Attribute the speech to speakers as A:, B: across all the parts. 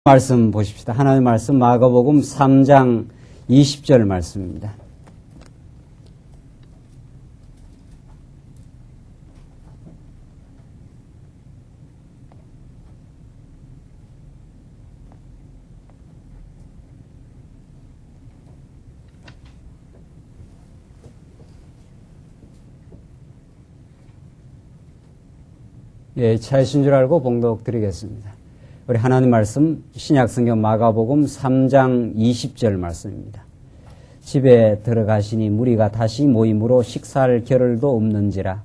A: 말씀 보십시다. 하나님의 말씀 마가복음 3장 20절 말씀입니다. 예, 차이신 줄 알고 봉독 드리겠습니다. 우리 하나님 말씀 신약성경 마가복음 3장 20절 말씀입니다. 집에 들어가시니 무리가 다시 모임으로 식사할 겨를도 없는지라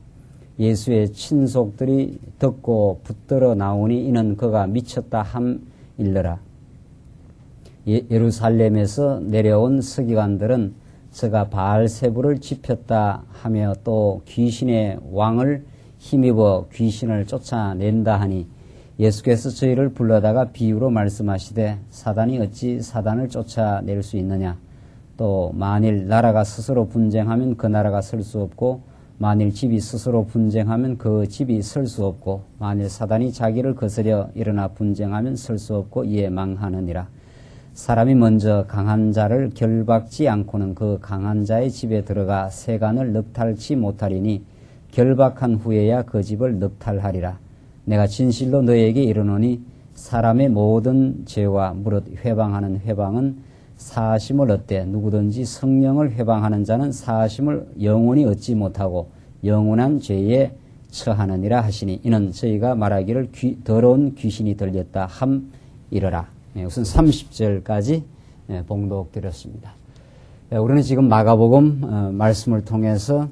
A: 예수의 친속들이 듣고 붙들어 나오니 이는 그가 미쳤다 함일러라. 예루살렘에서 내려온 서기관들은 저가 바알세부를 지폈다 하며 또 귀신의 왕을 힘입어 귀신을 쫓아낸다 하니 예수께서 저희를 불러다가 비유로 말씀하시되 사단이 어찌 사단을 쫓아낼 수 있느냐. 또 만일 나라가 스스로 분쟁하면 그 나라가 설 수 없고 만일 집이 스스로 분쟁하면 그 집이 설 수 없고 만일 사단이 자기를 거스려 일어나 분쟁하면 설 수 없고 이에 망하느니라. 사람이 먼저 강한 자를 결박지 않고는 그 강한 자의 집에 들어가 세간을 넉탈치 못하리니 결박한 후에야 그 집을 넉탈하리라. 내가 진실로 너희에게 이르노니 사람의 모든 죄와 무릇 회방하는 회방은 사하심을 얻되 누구든지 성령을 회방하는 자는 사하심을 영원히 얻지 못하고 영원한 죄에 처하느니라 하시니 이는 저희가 말하기를 더러운 귀신이 들렸다 함이러라. 우선 30절까지 봉독드렸습니다. 우리는 지금 마가복음 말씀을 통해서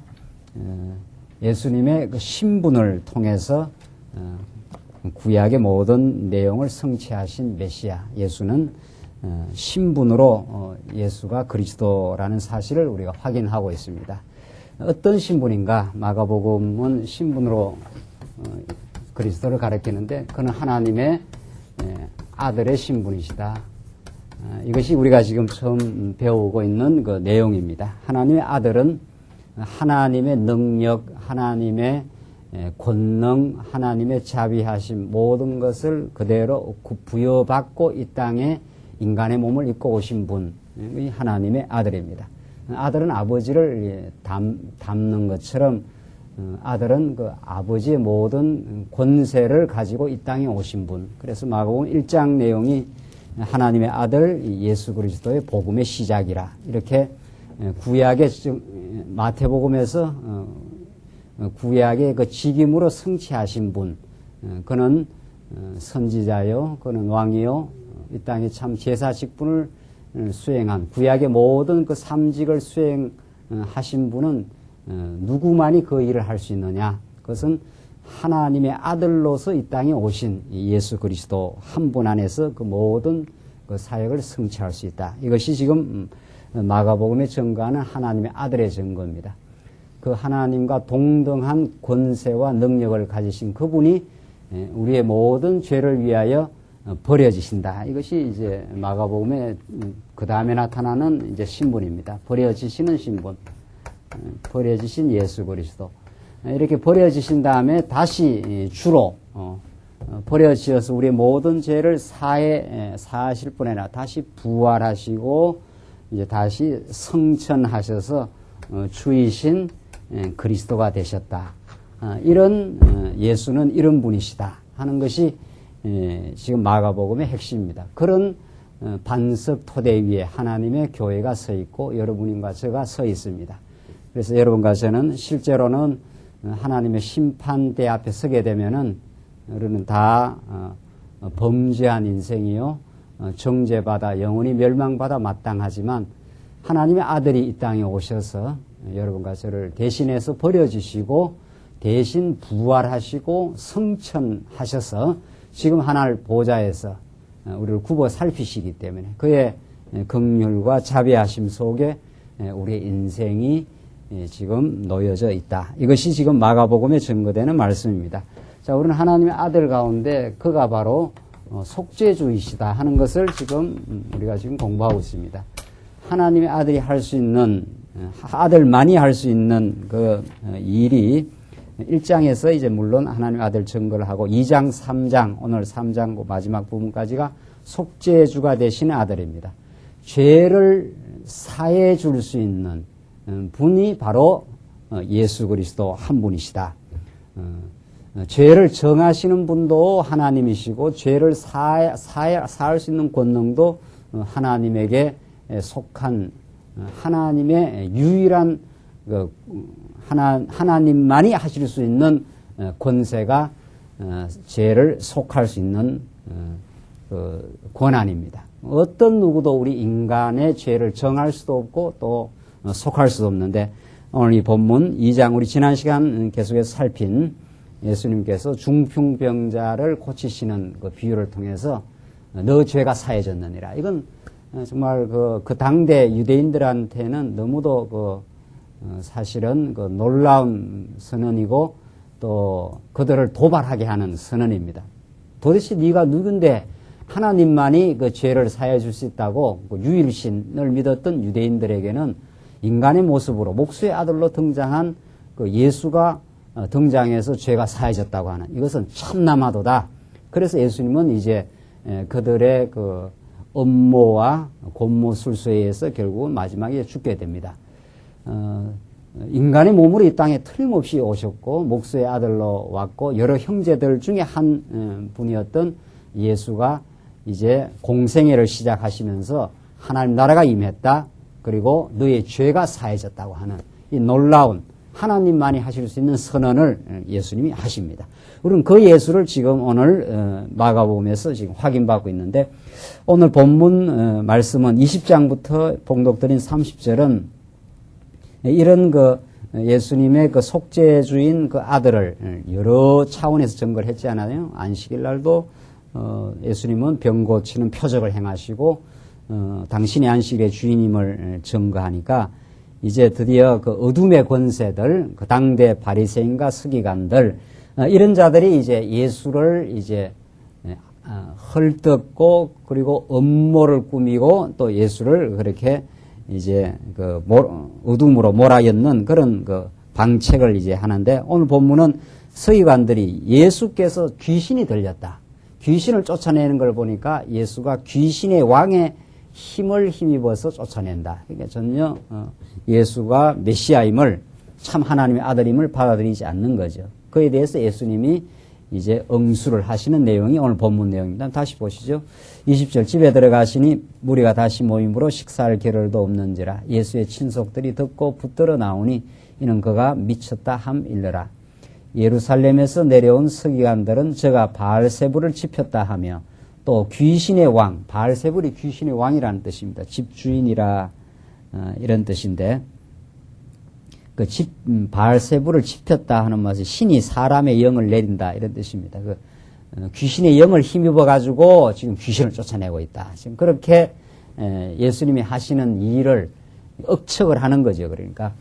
A: 예수님의 그 신분을 통해서 구약의 모든 내용을 성취하신 메시아 예수는 신분으로 예수가 그리스도라는 사실을 우리가 확인하고 있습니다. 어떤 신분인가? 마가복음은 신분으로 그리스도를 가리키는데 그는 하나님의 아들의 신분이시다. 이것이 우리가 지금 처음 배우고 있는 그 내용입니다. 하나님의 아들은 하나님의 능력, 하나님의 권능, 하나님의 자비하심 모든 것을 그대로 부여받고 이 땅에 인간의 몸을 입고 오신 분, 하나님의 아들입니다. 아들은 아버지를 닮는 것처럼 아들은 그 아버지의 모든 권세를 가지고 이 땅에 오신 분. 그래서 마가복음 1장 내용이 하나님의 아들 예수 그리스도의 복음의 시작이라 이렇게 구약의 마태복음에서 구약의 그 직임으로 성취하신 분, 그는 선지자요, 그는 왕이요, 이 땅에 참 제사 직분을 수행한 구약의 모든 그 삼직을 수행하신 분은 누구만이 그 일을 할 수 있느냐? 그것은 하나님의 아들로서 이 땅에 오신 예수 그리스도 한 분 안에서 그 모든 그 사역을 성취할 수 있다. 이것이 지금 마가복음에 증거하는 하나님의 아들의 증거입니다. 그 하나님과 동등한 권세와 능력을 가지신 그분이 우리의 모든 죄를 위하여 버려지신다. 이것이 이제 마가복음의 그 다음에 나타나는 이제 신분입니다. 버려지시는 신분, 버려지신 예수 그리스도. 이렇게 버려지신 다음에 다시 주로 버려지어서 우리의 모든 죄를 사하실 뿐 아니라 다시 부활하시고 이제 다시 성천하셔서 주이신 그리스도가 되셨다. 이런 예수는 이런 분이시다 하는 것이 지금 마가복음의 핵심입니다. 그런 반석 토대 위에 하나님의 교회가 서 있고 여러분과 제가 서 있습니다. 그래서 여러분과 저는 실제로는 하나님의 심판대 앞에 서게 되면은 우리는 다 범죄한 인생이요 정죄받아 영원히 멸망받아 마땅하지만 하나님의 아들이 이 땅에 오셔서 여러분과 저를 대신해서 버려주시고 대신 부활하시고 성천하셔서 지금 하늘 보좌에서 우리를 굽어 살피시기 때문에 그의 긍휼과 자비하심 속에 우리의 인생이 지금 놓여져 있다. 이것이 지금 마가복음에 증거되는 말씀입니다. 자, 우리는 하나님의 아들 가운데 그가 바로 속죄주이시다 하는 것을 지금 우리가 지금 공부하고 있습니다. 하나님의 아들이 할 수 있는 아들만이 할 수 있는 그 일이 1장에서 이제 물론 하나님의 아들 증거를 하고 2장, 3장 오늘 3장 마지막 부분까지가 속죄주가 되신 아들입니다. 죄를 사해 줄 수 있는 분이 바로 예수 그리스도 한 분이시다. 죄를 정하시는 분도 하나님이시고 죄를 사할 수 있는 권능도 하나님에게 속한 하나님의 유일한 하나님만이 하실 수 있는 권세가 죄를 속할 수 있는 권한입니다. 어떤 누구도 우리 인간의 죄를 정할 수도 없고 또 속할 수도 없는데 오늘 이 본문 2장 우리 지난 시간 계속해서 살핀 예수님께서 중풍병자를 고치시는 그 비유를 통해서 너 죄가 사해졌느니라. 이건 정말 그 당대 유대인들한테는 너무도 사실은 놀라운 선언이고 또 그들을 도발하게 하는 선언입니다. 도대체 네가 누군데 하나님만이 그 죄를 사해 줄 수 있다고 유일신을 믿었던 유대인들에게는 인간의 모습으로 목수의 아들로 등장한 그 예수가 등장해서 죄가 사해졌다고 하는 이것은 참남하도다. 그래서 예수님은 이제 그들의 그 음모와 곤모술수에 의해서 결국은 마지막에 죽게 됩니다. 인간의 몸으로 이 땅에 틀림없이 오셨고 목수의 아들로 왔고 여러 형제들 중에 한 분이었던 예수가 이제 공생애를 시작하시면서 하나님 나라가 임했다. 그리고 너의 죄가 사해졌다고 하는 이 놀라운 하나님만이 하실 수 있는 선언을 예수님이 하십니다. 우리는 그 예수를 지금 오늘 마가복음에서 지금 확인받고 있는데 오늘 본문 말씀은 20장부터 봉독드린 30절은 이런 그 예수님의 그 속죄주인 그 아들을 여러 차원에서 증거를 했지 않아요? 안식일 날도 예수님은 병 고치는 표적을 행하시고 당신이 안식일의 주인임을 증거하니까 이제 드디어 그 어둠의 권세들, 그 당대 바리새인과 서기관들 이런 자들이 이제 예수를 이제 헐뜯고 그리고 음모를 꾸미고 또 예수를 그렇게 이제 그 어둠으로 몰아넣는 그런 그 방책을 이제 하는데 오늘 본문은 서기관들이 예수께서 귀신이 들렸다. 귀신을 쫓아내는 걸 보니까 예수가 귀신의 왕의 힘을 힘입어서 쫓아낸다. 그러니까 전혀 예수가 메시아임을 참 하나님의 아들임을 받아들이지 않는 거죠. 그에 대해서 예수님이 이제 응수를 하시는 내용이 오늘 본문 내용입니다. 다시 보시죠. 20절 집에 들어가시니 무리가 다시 모임으로 식사할 겨를도 없는지라 예수의 친속들이 듣고 붙들어 나오니 이는 그가 미쳤다 함일러라. 예루살렘에서 내려온 서기관들은 저가 바알세불을 지폈다 하며 또 귀신의 왕, 바알세불이 귀신의 왕이라는 뜻입니다. 집주인이라 이런 뜻인데 그 바알세불을 지폈다 하는 말이 신이 사람의 영을 내린다 이런 뜻입니다. 그 귀신의 영을 힘입어 가지고 지금 귀신을 쫓아내고 있다. 지금 그렇게 예수님이 하시는 일을 억척을 하는 거죠. 그러니까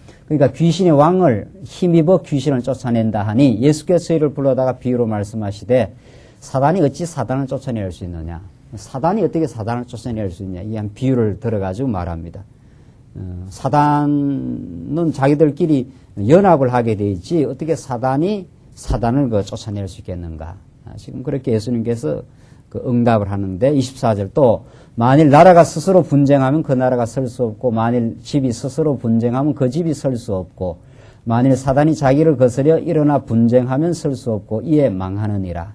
A: 귀신의 왕을 힘입어 귀신을 쫓아낸다 하니 예수께서 저희를 불러다가 비유로 말씀하시되 사단이 어찌 사단을 쫓아낼 수 있느냐? 사단이 어떻게 사단을 쫓아낼 수 있냐? 이 한 비유를 들어가지고 말합니다. 사단은 자기들끼리 연합을 하게 돼 있지 어떻게 사단이 사단을 쫓아낼 수 있겠는가? 지금 그렇게 예수님께서 그 응답을 하는데 24절 또 만일 나라가 스스로 분쟁하면 그 나라가 설 수 없고 만일 집이 스스로 분쟁하면 그 집이 설 수 없고 만일 사단이 자기를 거스려 일어나 분쟁하면 설 수 없고 이에 망하느니라.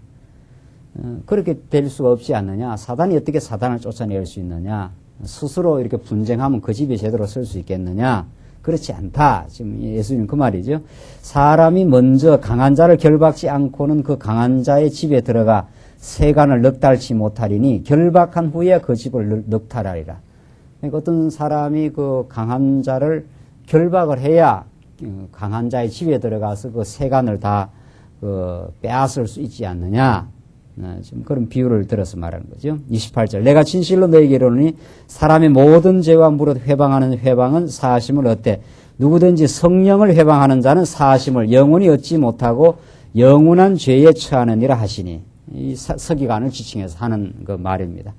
A: 그렇게 될 수가 없지 않느냐. 사단이 어떻게 사단을 쫓아낼 수 있느냐. 스스로 이렇게 분쟁하면 그 집이 제대로 설 수 있겠느냐. 그렇지 않다. 지금 예수님 그 말이죠. 사람이 먼저 강한 자를 결박지 않고는 그 강한 자의 집에 들어가 세간을 넉달치 못하리니 결박한 후에 그 집을 넉탈하리라. 그러니까 어떤 사람이 그 강한 자를 결박을 해야 강한 자의 집에 들어가서 그 세간을 다 빼앗을 수 있지 않느냐. 지금 그런 비유를 들어서 말하는 거죠. 28절 내가 진실로 너에게 이르노니 사람의 모든 죄와 무릇 회방하는 회방은 사하심을 얻되 누구든지 성령을 회방하는 자는 사하심을 영원히 얻지 못하고 영원한 죄에 처하느니라 하시니 이 서기관을 지칭해서 하는 그 말입니다.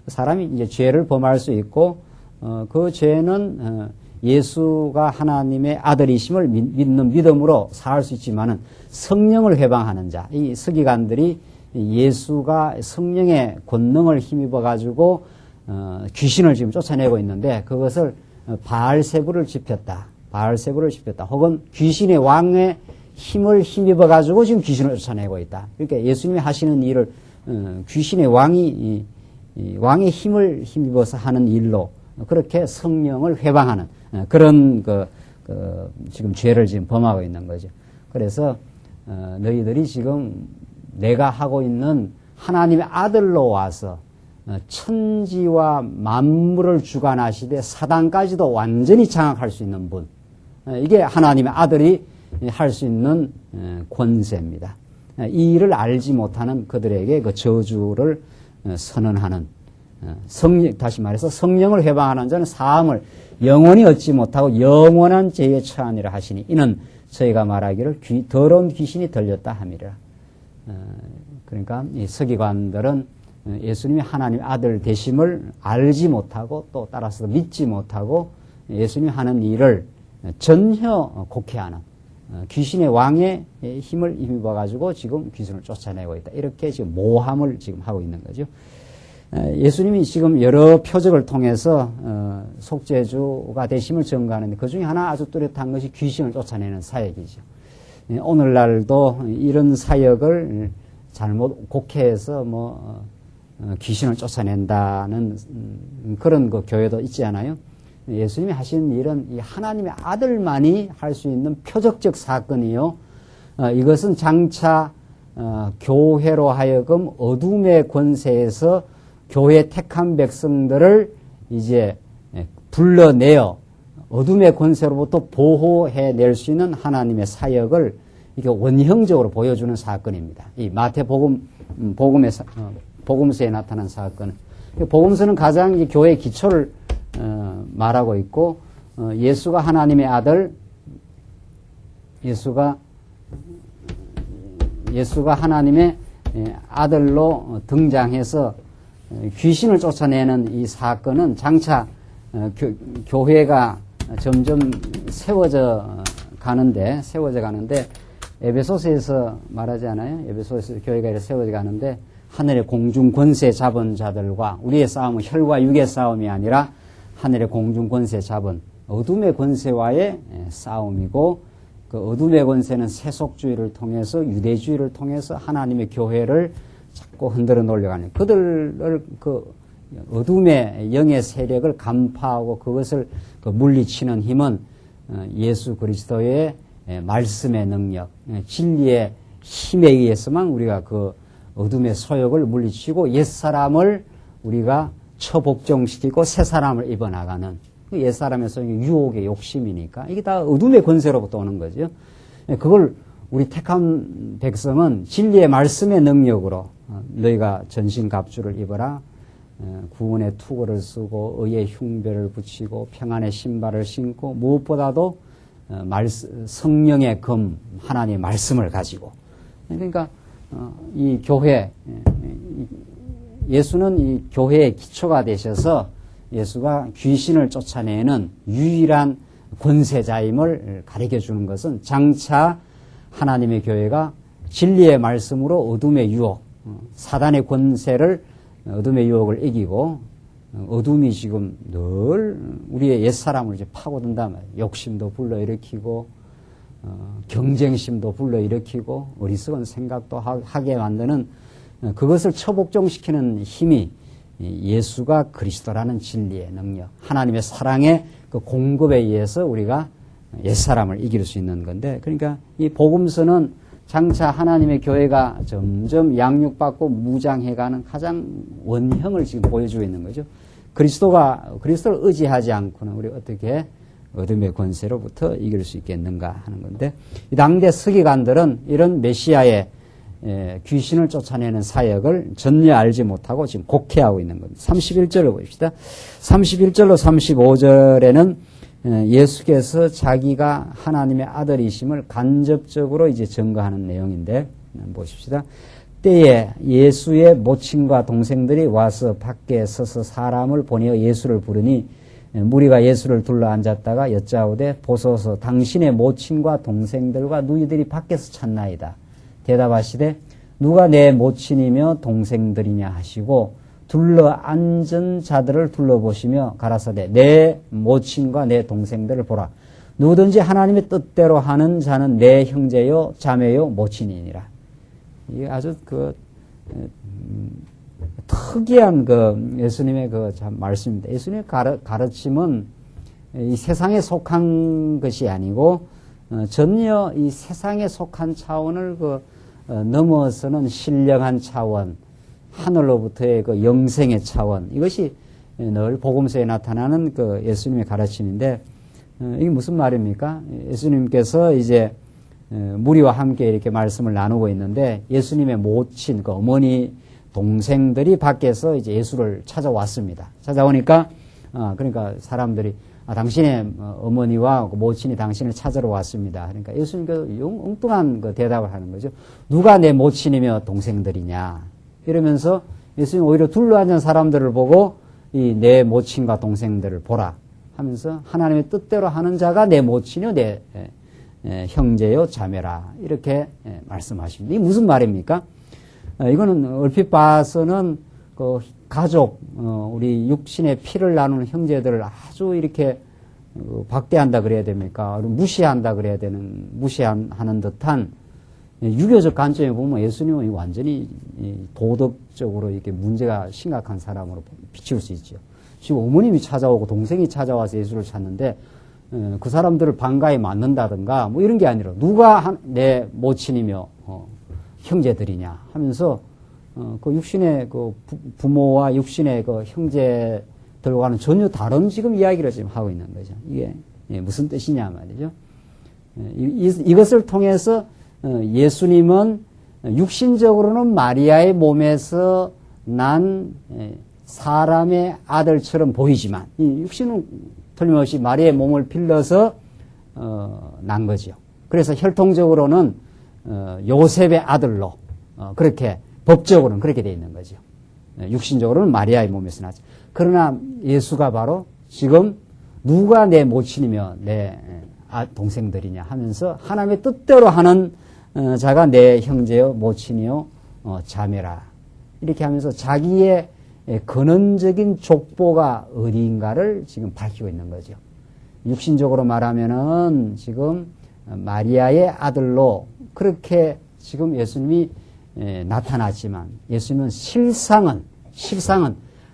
A: 사람이 이제 죄를 범할 수 있고 그 죄는 예수가 하나님의 아들이심을 믿는 믿음으로 사할 수 있지만은 성령을 회방하는 자, 이 서기관들이 예수가 성령의 권능을 힘입어 가지고 귀신을 지금 쫓아내고 있는데 그것을 바알세불을 지폈다. 바알세불을 지폈다. 혹은 귀신의 왕의 힘을 힘입어 가지고 지금 귀신을 쫓아내고 있다. 그러니까 예수님이 하시는 일을 귀신의 왕이 왕의 힘을 힘입어서 하는 일로 그렇게 성령을 회방하는 그런 지금 죄를 지금 범하고 있는 거죠. 그래서 너희들이 지금 내가 하고 있는 하나님의 아들로 와서 천지와 만물을 주관하시되 사단까지도 완전히 장악할 수 있는 분. 이게 하나님의 아들이 할 수 있는 권세입니다. 이 일을 알지 못하는 그들에게 그 저주를 선언하는 다시 말해서 성령을 회방하는 자는 사함을 영원히 얻지 못하고 영원한 죄에 처하니라 하시니 이는 저희가 말하기를 더러운 귀신이 들렸다 함이라. 그러니까 이 서기관들은 예수님이 하나님의 아들 되심을 알지 못하고 또 따라서 믿지 못하고 예수님이 하는 일을 전혀 곡해하는 귀신의 왕의 힘을 힘입어 가지고 지금 귀신을 쫓아내고 있다. 이렇게 지금 모함을 지금 하고 있는 거죠. 예수님이 지금 여러 표적을 통해서 속죄주가 되심을 증거하는데 그 중에 하나 아주 뚜렷한 것이 귀신을 쫓아내는 사역이죠. 오늘날도 이런 사역을 잘못 곡해해서 귀신을 쫓아낸다는 그런 그 교회도 있지 않아요? 예수님이 하신 일은 이 하나님의 아들만이 할 수 있는 표적적 사건이요. 이것은 장차 교회로 하여금 어둠의 권세에서 교회 택한 백성들을 이제 불러내어 어둠의 권세로부터 보호해낼 수 있는 하나님의 사역을 이게 원형적으로 보여주는 사건입니다. 이 복음서에 나타난 사건은 복음서는 가장 이 교회의 기초를 말하고 있고 예수가 하나님의 아들, 예수가 하나님의 아들로 등장해서 귀신을 쫓아내는 이 사건은 장차 교회가 점점 세워져 가는데 에베소서에서 말하지 않아요? 에베소서에서 교회가 이렇게 세워져 가는데 하늘의 공중 권세 잡은 자들과 우리의 싸움은 혈과 육의 싸움이 아니라 하늘의 공중 권세 잡은 어둠의 권세와의 싸움이고 그 어둠의 권세는 세속주의를 통해서 유대주의를 통해서 하나님의 교회를 자꾸 흔들어 놓으려고 그들을 그 어둠의 영의 세력을 간파하고 그것을 물리치는 힘은 예수 그리스도의 말씀의 능력, 진리의 힘에 의해서만 우리가 그 어둠의 소욕을 물리치고 옛사람을 우리가 처복종시키고 새사람을 입어나가는 옛사람의 소욕이 유혹의 욕심이니까 이게 다 어둠의 권세로부터 오는 거죠. 그걸 우리 택한 백성은 진리의 말씀의 능력으로 너희가 전신갑주를 입어라. 구원의 투구를 쓰고 의의 흉배를 붙이고 평안의 신발을 신고 무엇보다도 성령의 검 하나님의 말씀을 가지고 그러니까 이 교회 예수는 이 교회의 기초가 되셔서 예수가 귀신을 쫓아내는 유일한 권세자임을 가르쳐주는 것은 장차 하나님의 교회가 진리의 말씀으로 어둠의 유혹, 사단의 권세를 어둠의 유혹을 이기고 어둠이 지금 늘 우리의 옛사람을 이제 파고든다 말이에요. 욕심도 불러일으키고 경쟁심도 불러일으키고 어리석은 생각도 하게 만드는 그것을 처복종시키는 힘이 예수가 그리스도라는 진리의 능력, 하나님의 사랑의 그 공급에 의해서 우리가 옛사람을 이길 수 있는 건데 그러니까 이 복음서는 장차 하나님의 교회가 점점 양육받고 무장해가는 가장 원형을 지금 보여주고 있는 거죠. 그리스도를 의지하지 않고는 우리 어떻게 어둠의 권세로부터 이길 수 있겠는가 하는 건데 이 당대 서기관들은 이런 메시아의 귀신을 쫓아내는 사역을 전혀 알지 못하고 지금 곡해하고 있는 겁니다. 31절을 보십시다. 31절로 35절에는 예수께서 자기가 하나님의 아들이심을 간접적으로 이제 증거하는 내용인데 보십시다. 때에 예수의 모친과 동생들이 와서 밖에 서서 사람을 보내어 예수를 부르니 무리가 예수를 둘러 앉았다가 여짜오되 보소서 당신의 모친과 동생들과 누이들이 밖에서 찾나이다. 대답하시되 누가 내 모친이며 동생들이냐 하시고 둘러 앉은 자들을 둘러보시며 가라사대 내 모친과 내 동생들을 보라. 누구든지 하나님의 뜻대로 하는 자는 내 형제요 자매요 모친이니라. 이게 아주 특이한 예수님의 참 말씀입니다. 예수님의 가르침은 이 세상에 속한 것이 아니고 전혀 이 세상에 속한 차원을 넘어서는 신령한 차원, 하늘로부터의 영생의 차원, 이것이 늘 복음서에 나타나는 예수님의 가르침인데, 이게 무슨 말입니까? 예수님께서 이제 무리와 함께 이렇게 말씀을 나누고 있는데, 예수님의 모친, 어머니, 동생들이 밖에서 이제 예수를 찾아왔습니다. 찾아오니까, 그러니까 사람들이, 당신의 어머니와 모친이 당신을 찾으러 왔습니다. 그러니까 예수님께서 엉뚱한 대답을 하는 거죠. 누가 내 모친이며 동생들이냐. 이러면서 예수님 오히려 둘러앉은 사람들을 보고 이 내 모친과 동생들을 보라 하면서 하나님의 뜻대로 하는 자가 내 모친이요 내 형제요 자매라 이렇게 말씀하십니다. 이게 무슨 말입니까? 이거는 얼핏 봐서는 가족, 우리 육신의 피를 나누는 형제들을 아주 이렇게 박대한다 그래야 됩니까? 무시한다 그래야 무시하는 듯한 유교적 관점에 보면 예수님은 완전히 도덕적으로 이렇게 문제가 심각한 사람으로 비칠 수 있죠. 지금 어머님이 찾아오고 동생이 찾아와서 예수를 찾는데 그 사람들을 반가이 맞는다든가 뭐 이런 게 아니라 누가 내 모친이며 형제들이냐 하면서 그 육신의 부모와 육신의 형제들과는 전혀 다른 지금 이야기를 지금 하고 있는 거죠. 이게 무슨 뜻이냐 말이죠. 이것을 통해서 예수님은 육신적으로는 마리아의 몸에서 난 사람의 아들처럼 보이지만 이 육신은 틀림없이 마리아의 몸을 빌려서 난 거죠. 그래서 혈통적으로는 요셉의 아들로 그렇게 법적으로는 그렇게 되어 있는 거죠. 육신적으로는 마리아의 몸에서 나죠. 그러나 예수가 바로 지금 누가 내 모친이며 내 동생들이냐 하면서 하나님의 뜻대로 하는 자가 내 형제요 모친이요 자매라 이렇게 하면서 자기의 근원적인 족보가 어디인가를 지금 밝히고 있는 거죠. 육신적으로 말하면은 지금 마리아의 아들로 그렇게 지금 예수님이 나타났지만 예수님은 실상은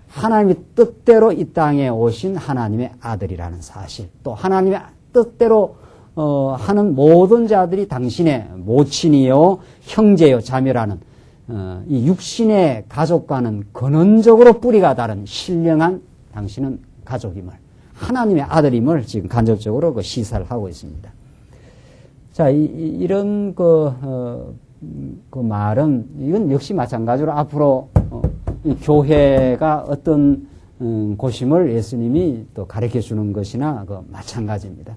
A: 하나님의 뜻대로 이 땅에 오신 하나님의 아들이라는 사실, 또 하나님의 뜻대로 하는 모든 자들이 당신의 모친이요 형제요 자매라는 이 육신의 가족과는 근원적으로 뿌리가 다른 신령한 당신은 가족임을, 하나님의 아들임을 지금 간접적으로 시사를 하고 있습니다. 자, 이런 그 말은 이건 역시 마찬가지로 앞으로 이 교회가 어떤 곳임을 예수님이 또 가르쳐 주는 것이나 마찬가지입니다.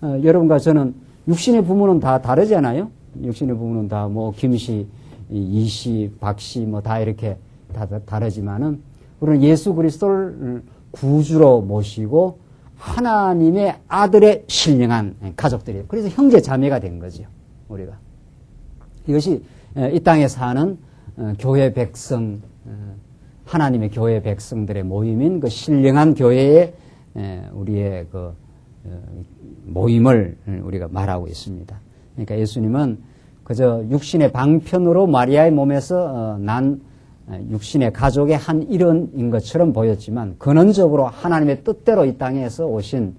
A: 여러분과 저는 육신의 부모는 다 다르잖아요. 육신의 부모는 다 뭐 김씨, 이씨, 박씨 뭐 다 이렇게 다 다르지만은 우리는 예수 그리스도를 구주로 모시고 하나님의 아들의 신령한 가족들이에요. 그래서 형제 자매가 된 거죠. 우리가 이것이 이 땅에 사는 교회 백성, 하나님의 교회 백성들의 모임인 그 신령한 교회의 우리의 모임을 우리가 말하고 있습니다. 그러니까 예수님은 그저 육신의 방편으로 마리아의 몸에서 난 육신의 가족의 한 일원인 것처럼 보였지만 근원적으로 하나님의 뜻대로 이 땅에서 오신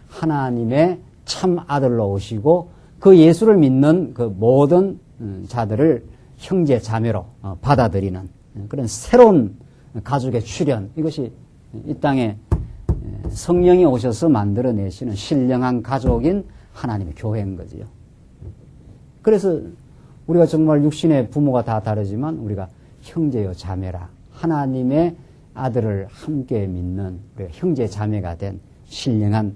A: 하나님의 참 아들로 오시고 그 예수를 믿는 그 모든 자들을 형제 자매로 받아들이는 그런 새로운 가족의 출현, 이것이 이 땅에 성령이 오셔서 만들어내시는 신령한 가족인 하나님의 교회인 거지요. 그래서 우리가 정말 육신의 부모가 다 다르지만 우리가 형제요 자매라, 하나님의 아들을 함께 믿는 우리가 형제 자매가 된 신령한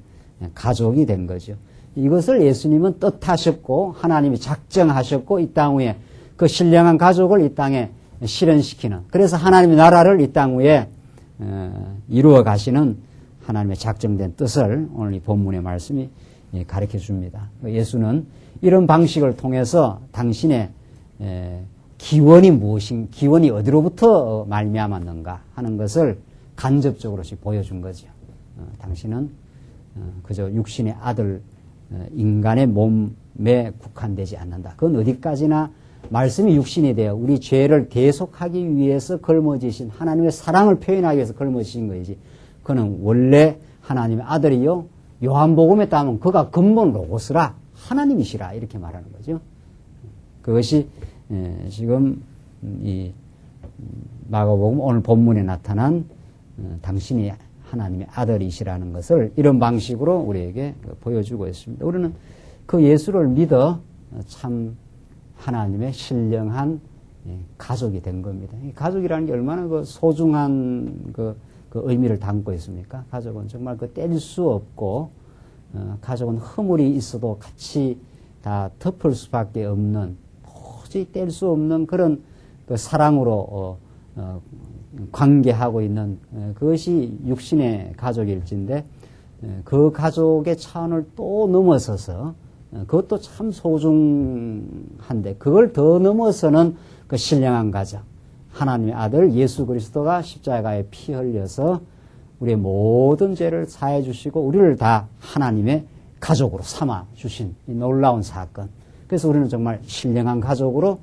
A: 가족이 된 거죠. 이것을 예수님은 뜻하셨고 하나님이 작정하셨고 이 땅 위에 그 신령한 가족을 이 땅에 실현시키는, 그래서 하나님의 나라를 이 땅 위에 이루어 가시는 하나님의 작정된 뜻을 오늘 이 본문의 말씀이 가르쳐 줍니다. 예수는 이런 방식을 통해서 당신의 기원이 기원이 어디로부터 말미암았는가 하는 것을 간접적으로 보여준 거죠. 당신은 그저 육신의 아들, 인간의 몸에 국한되지 않는다. 그건 어디까지나 말씀이 육신이 되어 우리 죄를 대속하기 위해서 걸머지신 하나님의 사랑을 표현하기 위해서 걸머지신 거지. 그는 원래 하나님의 아들이요. 요한복음에 따르면 그가 근본 로고스라 하나님이시라 이렇게 말하는 거죠. 그것이 지금 이 마가복음 오늘 본문에 나타난 당신이 하나님의 아들이시라는 것을 이런 방식으로 우리에게 보여주고 있습니다. 우리는 그 예수를 믿어 참 하나님의 신령한 가족이 된 겁니다. 가족이라는 게 얼마나 그 소중한 그 의미를 담고 있습니까? 가족은 정말 뗄 수 없고, 가족은 허물이 있어도 같이 다 덮을 수밖에 없는, 도저히 뗄 수 없는 그런 그 사랑으로 관계하고 있는 그것이 육신의 가족일진데, 그 가족의 차원을 또 넘어서서 그것도 참 소중한데 그걸 더 넘어서는 그 신령한 가정, 하나님의 아들 예수 그리스도가 십자가에 피 흘려서 우리의 모든 죄를 사해 주시고 우리를 다 하나님의 가족으로 삼아 주신 이 놀라운 사건. 그래서 우리는 정말 신령한 가족으로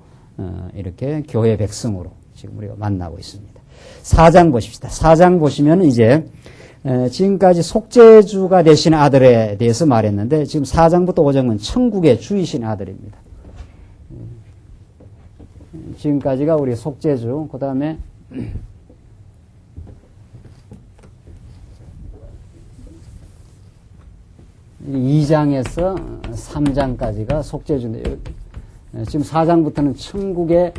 A: 이렇게 교회 백성으로 지금 우리가 만나고 있습니다. 4장 보십시다. 4장 보시면 이제 지금까지 속죄주가 되신 아들에 대해서 말했는데 지금 4장부터 5장은 천국의 주이신 아들입니다. 지금까지가 우리 속죄주, 그 다음에 2장에서 3장까지가 속죄주인데 지금 4장부터는 천국의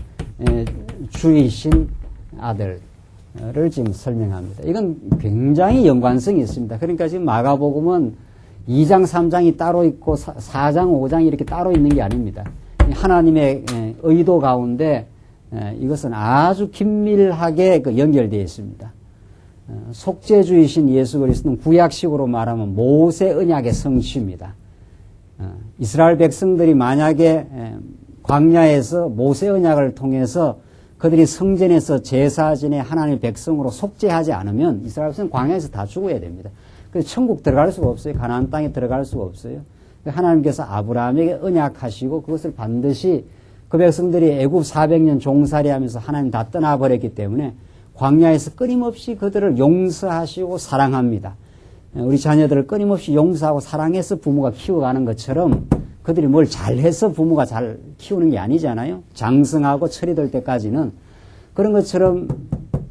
A: 주이신 아들을 지금 설명합니다. 이건 굉장히 연관성이 있습니다. 그러니까 지금 마가복음은 2장, 3장이 따로 있고 4장, 5장이 이렇게 따로 있는 게 아닙니다. 하나님의 의도 가운데 이것은 아주 긴밀하게 연결되어 있습니다. 속죄주이신 예수 그리스도는 구약식으로 말하면 모세 언약의 성취입니다. 이스라엘 백성들이 만약에 광야에서 모세 언약을 통해서 그들이 성전에서 제사진의 하나님의 백성으로 속죄하지 않으면 이스라엘 백성은 광야에서 다 죽어야 됩니다. 그래서 천국 들어갈 수가 없어요. 가나안 땅에 들어갈 수가 없어요. 하나님께서 아브라함에게 언약하시고 그것을 반드시 그 백성들이 애굽 400년 종살이하면서 하나님 다 떠나버렸기 때문에 광야에서 끊임없이 그들을 용서하시고 사랑합니다. 우리 자녀들을 끊임없이 용서하고 사랑해서 부모가 키워가는 것처럼 그들이 뭘 잘해서 부모가 잘 키우는 게 아니잖아요. 장성하고 철이 들 때까지는. 그런 것처럼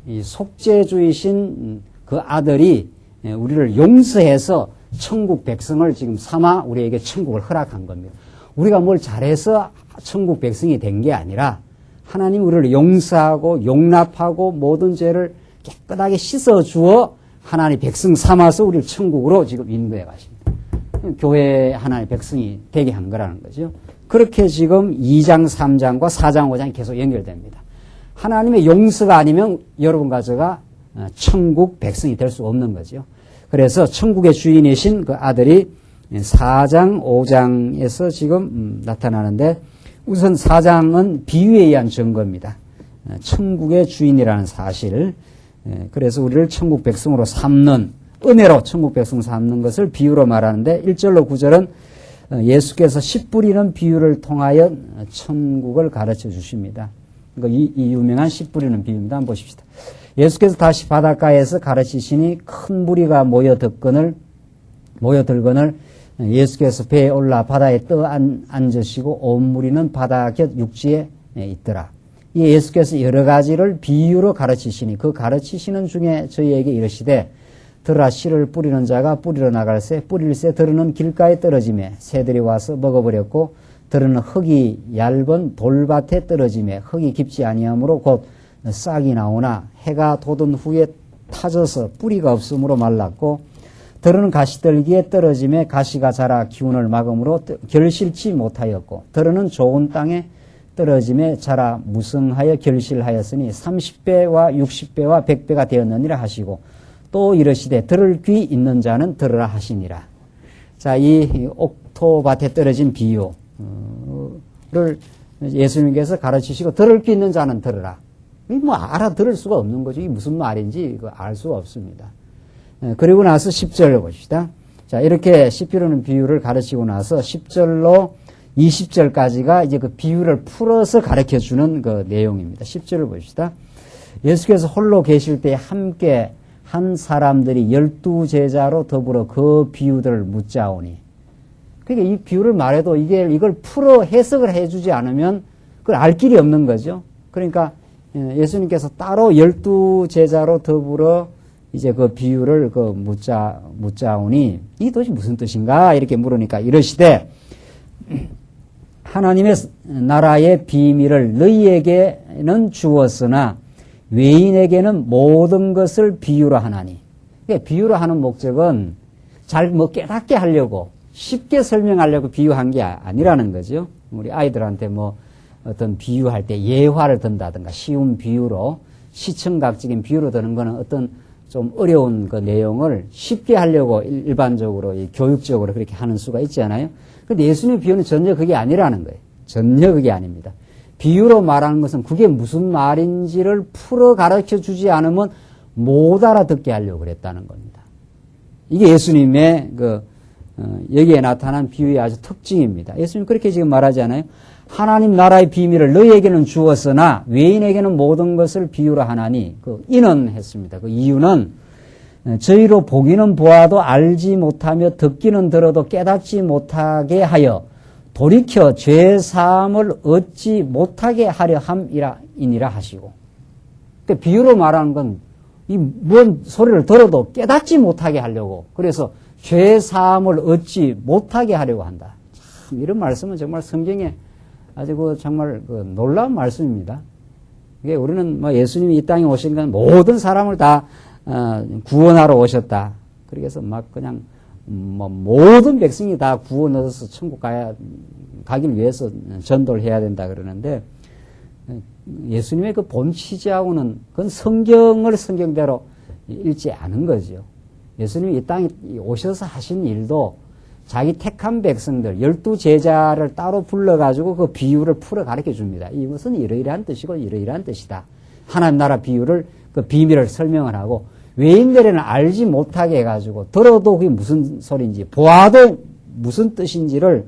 A: 이 속죄주이신 그 아들이 우리를 용서해서 천국 백성을 지금 삼아 우리에게 천국을 허락한 겁니다. 우리가 뭘 잘해서 천국 백성이 된 게 아니라 하나님 우리를 용서하고 용납하고 모든 죄를 깨끗하게 씻어주어 하나님 백성 삼아서 우리를 천국으로 지금 인도해 가십니다. 교회 하나님의 백성이 되게 한 거라는 거죠. 그렇게 지금 2장, 3장과 4장, 5장이 계속 연결됩니다. 하나님의 용서가 아니면 여러분과 제가 천국 백성이 될 수 없는 거죠. 그래서 천국의 주인이신 그 아들이 4장, 5장에서 지금 나타나는데 우선 4장은 비유에 의한 증거입니다. 천국의 주인이라는 사실. 그래서 우리를 천국 백성으로 삼는, 은혜로 천국 백성 삼는 것을 비유로 말하는데 1절로 9절은 예수께서 씨 뿌리는 비유를 통하여 천국을 가르쳐 주십니다. 이 유명한 씨 뿌리는 비유입니다. 한번 보십시다. 예수께서 다시 바닷가에서 가르치시니 큰 무리가 모여들거늘 예수께서 배에 올라 바다에 떠 앉으시고 온 무리는 바다 곁 육지에 있더라. 이 예수께서 여러 가지를 비유로 가르치시니 그 가르치시는 중에 저희에게 이르시되 들으라 씨를 뿌리는 자가 뿌리러 나갈새 뿌릴새 들으는 길가에 떨어지매 새들이 와서 먹어버렸고 들으는 흙이 얇은 돌밭에 떨어지매 흙이 깊지 아니하므로 곧 싹이 나오나 해가 돋은 후에 타져서 뿌리가 없으므로 말랐고 들으는 가시떨기에 떨어짐에 가시가 자라 기운을 막음으로 결실치 못하였고 들으는 좋은 땅에 떨어짐에 자라 무성하여 결실하였으니 30배와 60배와 100배가 되었느니라 하시고 또 이르시되 들을 귀 있는 자는 들으라 하시니라. 자, 이 옥토밭에 떨어진 비유를 예수님께서 가르치시고 들을 게 있는 자는 들으라. 뭐 알아들을 수가 없는 거죠. 이게 무슨 말인지 알 수가 없습니다. 그리고 나서 10절 봅시다. 자, 이렇게 시피로는 비유를 가르치고 나서 10절로 20절까지가 이제 그 비유를 풀어서 가르쳐 주는 그 내용입니다. 10절을 봅시다. 예수께서 홀로 계실 때 함께 한 사람들이 12제자로 더불어 그 비유들을 묻자오니. 그러니까 이 비유를 말해도 이걸 풀어 해석을 해주지 않으면 그걸 알 길이 없는 거죠. 그러니까 예수님께서 따로 12제자로 더불어 이제 그 비유를 묻자오니 이 도대체 무슨 뜻인가 이렇게 물으니까 이러시되 하나님의 나라의 비밀을 너희에게는 주었으나 외인에게는 모든 것을 비유로 하나니. 그러니까 비유로 하는 목적은 잘 깨닫게 하려고 쉽게 설명하려고 비유한 게 아니라는 거죠. 우리 아이들한테 어떤 비유할 때 예화를 든다든가 쉬운 비유로 시청각적인 비유로 드는 거는 어떤 좀 어려운 그 내용을 쉽게 하려고 일반적으로 교육적으로 그렇게 하는 수가 있잖아요. 근데 예수님의 비유는 전혀 그게 아니라는 거예요. 전혀 그게 아닙니다. 비유로 말하는 것은 그게 무슨 말인지를 풀어 가르쳐 주지 않으면 못 알아듣게 하려고 그랬다는 겁니다. 이게 예수님의 여기에 나타난 비유의 아주 특징입니다. 예수님 그렇게 지금 말하잖아요. 하나님 나라의 비밀을 너희에게는 주었으나 외인에게는 모든 것을 비유로 하나니 이는 했습니다. 그 이유는 저희로 보기는 보아도 알지 못하며 듣기는 들어도 깨닫지 못하게 하여 돌이켜 죄 사함을 얻지 못하게 하려 함이니라 하시고. 그러니까 비유로 말하는 건 이 뭔 소리를 들어도 깨닫지 못하게 하려고. 그래서 죄 사함을 얻지 못하게 하려고 한다. 참 이런 말씀은 정말 성경에 아주 정말 놀라운 말씀입니다. 이게 우리는 예수님이 이 땅에 오신 건 모든 사람을 다 구원하러 오셨다. 그래서 그냥 모든 백성이 다 구원 얻어서 천국 가길 위해서 전도를 해야 된다 그러는데 예수님의 그 본 취지하고는 그건 성경을 성경대로 읽지 않은 거죠. 예수님이 이 땅에 오셔서 하신 일도 자기 택한 백성들 12제자를 따로 불러가지고 그 비유를 풀어 가르쳐 줍니다. 이것은 이러이러한 뜻이고 이러이러한 뜻이다. 하나님 나라 비유를 그 비밀을 설명을 하고 외인들에는 알지 못하게 해가지고 들어도 그게 무슨 소리인지 보아도 무슨 뜻인지를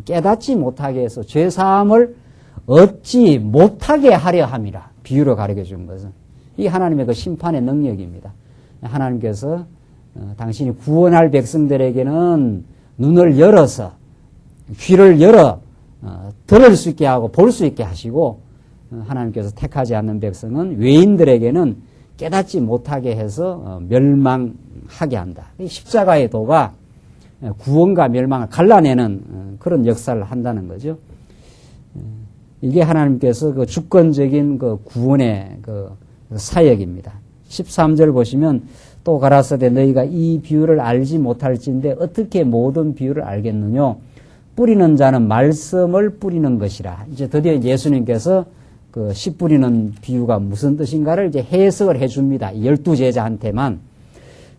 A: 깨닫지 못하게 해서 죄사함을 얻지 못하게 하려 함이라. 비유로 가르쳐 준 것은 이 하나님의 그 심판의 능력입니다. 하나님께서 당신이 구원할 백성들에게는 눈을 열어서 귀를 열어 들을 수 있게 하고 볼 수 있게 하시고 하나님께서 택하지 않는 백성은 외인들에게는 깨닫지 못하게 해서 멸망하게 한다. 이 십자가의 도가 구원과 멸망을 갈라내는 그런 역사를 한다는 거죠. 이게 하나님께서 그 주권적인 그 구원의 그 사역입니다. 13절 보시면 또 가라사대 너희가 이 비유를 알지 못할진데 어떻게 모든 비유를 알겠느냐? 뿌리는 자는 말씀을 뿌리는 것이라. 이제 드디어 예수님께서 그 씨 뿌리는 비유가 무슨 뜻인가를 이제 해석을 해줍니다. 12제자한테만.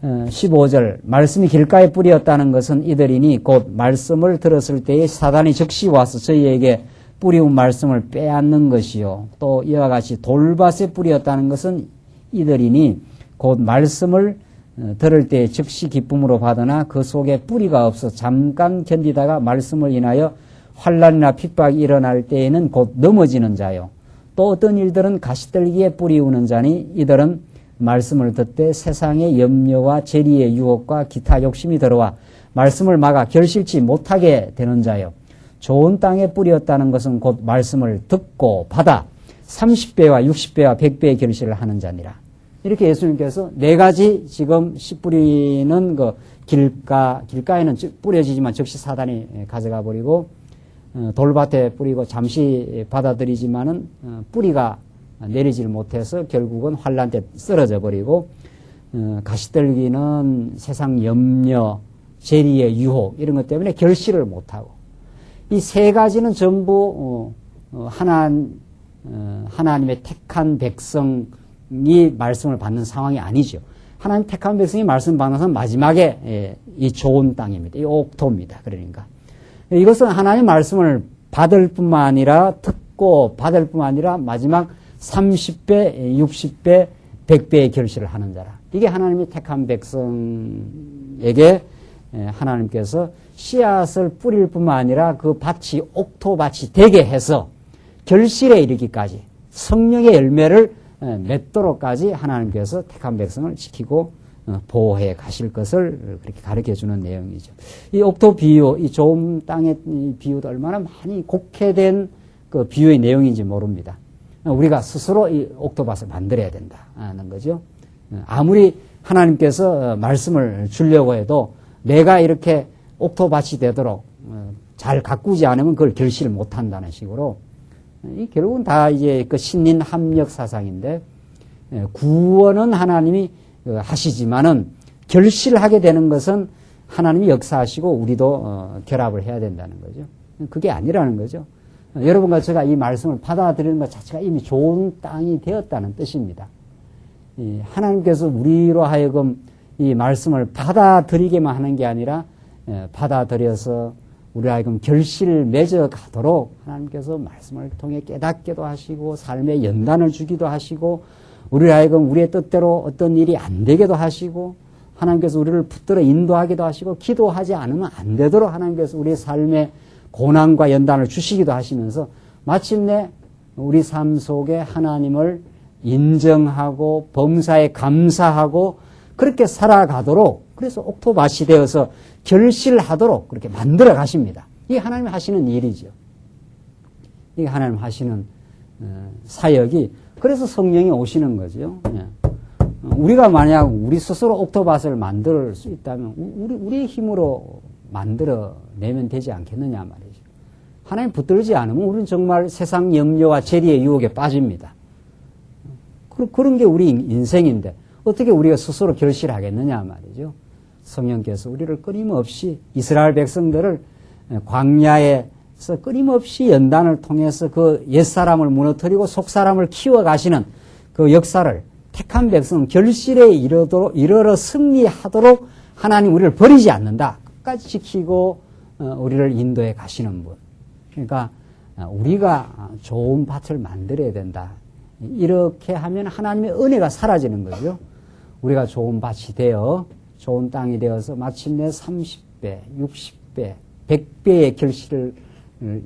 A: 15절 말씀이 길가에 뿌리었다는 것은 이들이니 곧 말씀을 들었을 때에 사단이 즉시 와서 저희에게 뿌리운 말씀을 빼앗는 것이요. 또 이와 같이 돌밭에 뿌리었다는 것은 이들이니 곧 말씀을 들을 때 즉시 기쁨으로 받으나 그 속에 뿌리가 없어 잠깐 견디다가 말씀을 인하여 환난이나 핍박이 일어날 때에는 곧 넘어지는 자요. 또 어떤 일들은 가시떨기에 뿌리우는 자니 이들은 말씀을 듣되 세상의 염려와 재리의 유혹과 기타 욕심이 들어와 말씀을 막아 결실치 못하게 되는 자요. 좋은 땅에 뿌리었다는 것은 곧 말씀을 듣고 받아 30배와 60배와 100배의 결실을 하는 자니라. 이렇게 예수님께서 네 가지 지금 씨 뿌리는 그 길가에는 뿌려지지만 즉시 사단이 가져가 버리고 돌밭에 뿌리고 잠시 받아들이지만은 뿌리가 내리질 못해서 결국은 환난 때 쓰러져 버리고 가시떨기는 세상 염려, 재리의 유혹 이런 것 때문에 결실을 못하고 이 세 가지는 전부 하나님의 택한 백성이 말씀을 받는 상황이 아니죠. 하나님 택한 백성이 말씀 받는 것은 마지막에 이 좋은 땅입니다. 이 옥토입니다. 그러니까 이것은 하나님 말씀을 받을 뿐만 아니라 듣고 받을 뿐만 아니라 마지막 30배, 60배, 100배의 결실을 하는 자라. 이게 하나님이 택한 백성에게 하나님께서 씨앗을 뿌릴 뿐만 아니라 그 밭이 옥토밭이 되게 해서 결실에 이르기까지 성령의 열매를 맺도록까지 하나님께서 택한 백성을 지키고 보호해 가실 것을 그렇게 가르쳐 주는 내용이죠. 이 옥토 비유, 이 좋은 땅의 비유도 얼마나 많이 곡해된 그 비유의 내용인지 모릅니다. 우리가 스스로 이 옥토밭을 만들어야 된다는 거죠. 아무리 하나님께서 말씀을 주려고 해도 내가 이렇게 옥토밭이 되도록 잘 가꾸지 않으면 그걸 결실을 못 한다는 식으로 이 결국은 다 이제 그 신인 합력 사상인데 구원은 하나님이 하시지만은 결실하게 되는 것은 하나님이 역사하시고 우리도 결합을 해야 된다는 거죠. 그게 아니라는 거죠. 여러분과 제가 이 말씀을 받아들이는 것 자체가 이미 좋은 땅이 되었다는 뜻입니다. 하나님께서 우리로 하여금 이 말씀을 받아들이게만 하는 게 아니라 받아들여서 우리로 하여금 결실을 맺어가도록 하나님께서 말씀을 통해 깨닫게도 하시고 삶의 연단을 주기도 하시고 우리로 하여금 우리의 뜻대로 어떤 일이 안 되게도 하시고 하나님께서 우리를 붙들어 인도하기도 하시고 기도하지 않으면 안 되도록 하나님께서 우리의 삶의 고난과 연단을 주시기도 하시면서 마침내 우리 삶 속에 하나님을 인정하고 범사에 감사하고 그렇게 살아가도록 그래서 옥토밭이 되어서 결실하도록 그렇게 만들어 가십니다. 이게 하나님이 하시는 일이죠. 이게 하나님 하시는 사역이 그래서 성령이 오시는 거죠. 우리가 만약 우리 스스로 옥토밭을 만들 수 있다면 우리의 힘으로 만들어내면 되지 않겠느냐 말이죠. 하나님 붙들지 않으면 우리는 정말 세상 염려와 재리의 유혹에 빠집니다. 그런 게 우리 인생인데 어떻게 우리가 스스로 결실하겠느냐 말이죠. 성령께서 우리를 끊임없이 이스라엘 백성들을 광야에서 끊임없이 연단을 통해서 그 옛사람을 무너뜨리고 속사람을 키워가시는 그 역사를 택한 백성은 결실에 이르러 승리하도록 하나님 우리를 버리지 않는다. 끝까지 지키고 우리를 인도해 가시는 분. 그러니까 우리가 좋은 밭을 만들어야 된다. 이렇게 하면 하나님의 은혜가 사라지는 거죠. 우리가 좋은 밭이 되어 좋은 땅이 되어서 마침내 30배, 60배, 100배의 결실을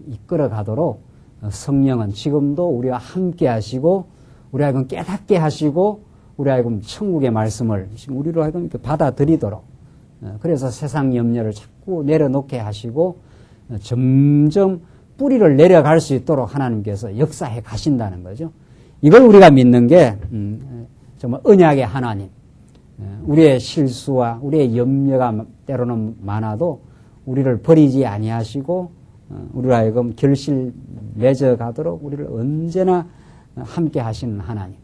A: 이끌어 가도록 성령은 지금도 우리와 함께 하시고 우리 하여금 깨닫게 하시고 우리 하여금 천국의 말씀을 우리로 하여금 받아들이도록 그래서 세상 염려를 자꾸 내려놓게 하시고 점점 뿌리를 내려갈 수 있도록 하나님께서 역사해 가신다는 거죠. 이걸 우리가 믿는 게 정말 언약의 하나님. 우리의 실수와 우리의 염려가 때로는 많아도 우리를 버리지 아니하시고 우리로 하여금 결실 맺어가도록 우리를 언제나 함께 하시는 하나님.